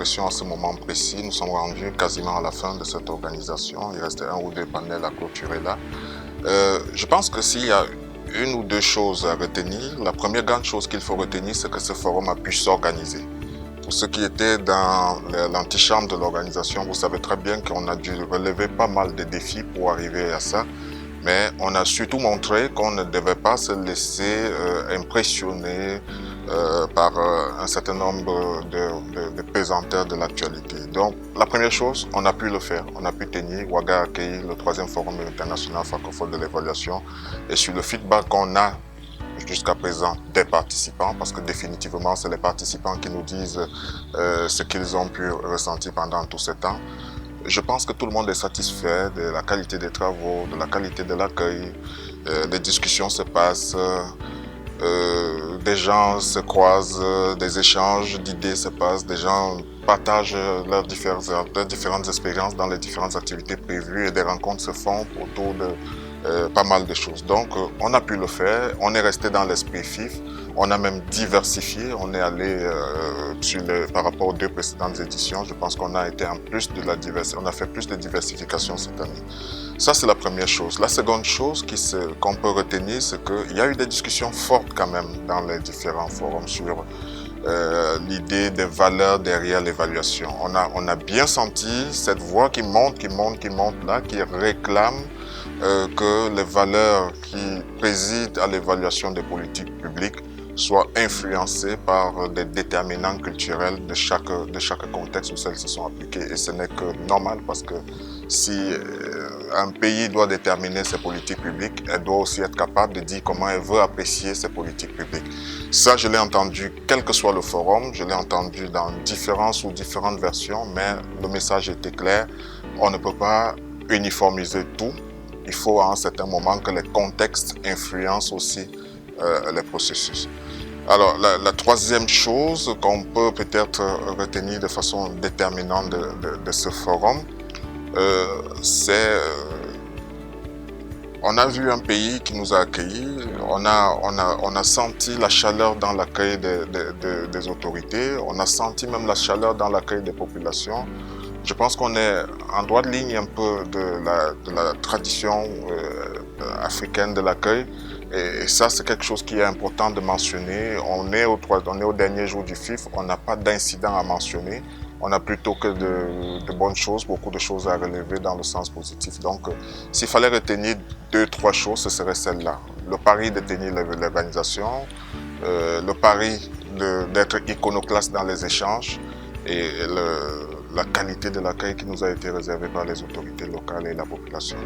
impression à ce moment précis? Nous sommes rendus quasiment à la fin de cette organisation. Il restait 1 ou 2 panels à clôturer là. Je pense que s'il y a une ou deux choses à retenir, la première grande chose qu'il faut retenir, c'est que ce forum a pu s'organiser. Pour ceux qui étaient dans l'antichambre de l'organisation, vous savez très bien qu'on a dû relever pas mal de défis pour arriver à ça. Mais on a surtout montré qu'on ne devait pas se laisser impressionner par un certain nombre de pesanteurs de l'actualité. Donc, la première chose, on a pu le faire. On a pu tenir. Ouaga a accueilli le 3e forum international francophone de l'évaluation. Et sur le feedback qu'on a jusqu'à présent des participants, parce que définitivement, c'est les participants qui nous disent ce qu'ils ont pu ressentir pendant tout ce temps. Je pense que tout le monde est satisfait de la qualité des travaux, de la qualité de l'accueil. Les discussions se passent, des gens se croisent, des échanges d'idées se passent, des gens partagent leurs différentes expériences dans les différentes activités prévues et des rencontres se font autour de pas mal de choses. Donc, on a pu le faire, on est resté dans l'esprit FIF, on a même diversifié, on est allé par rapport aux 2 précédentes éditions, je pense qu'on a été en plus de la diversité, on a fait plus de diversification cette année. Ça, c'est la première chose. La seconde chose qu'on peut retenir, c'est qu'il y a eu des discussions fortes quand même dans les différents forums sur l'idée des valeurs derrière l'évaluation. On a bien senti cette voix qui monte là, qui réclame que les valeurs qui président à l'évaluation des politiques publiques soient influencées par des déterminants culturels de chaque contexte où celles se sont appliquées. Et ce n'est que normal parce que si un pays doit déterminer ses politiques publiques, elle doit aussi être capable de dire comment elle veut apprécier ses politiques publiques. Ça, je l'ai entendu, quel que soit le forum, je l'ai entendu dans différentes versions, mais le message était clair. On ne peut pas uniformiser tout. Il faut à un certain moment que les contextes influencent aussi les processus. Alors, la troisième chose qu'on peut peut-être retenir de façon déterminante de ce forum, c'est on a vu un pays qui nous a accueillis, on a senti la chaleur dans l'accueil des autorités, on a senti même la chaleur dans l'accueil des populations. Je pense qu'on est en droite ligne un peu de la tradition africaine de l'accueil. Et ça, c'est quelque chose qui est important de mentionner. On est au dernier jour du FIF, on n'a pas d'incident à mentionner. On a plutôt que de bonnes choses, beaucoup de choses à relever dans le sens positif. Donc, s'il fallait retenir 2-3 choses, ce serait celle-là. Le pari de tenir l'organisation, le pari d'être iconoclaste dans les échanges et la qualité de l'accueil qui nous a été réservée par les autorités locales et la population.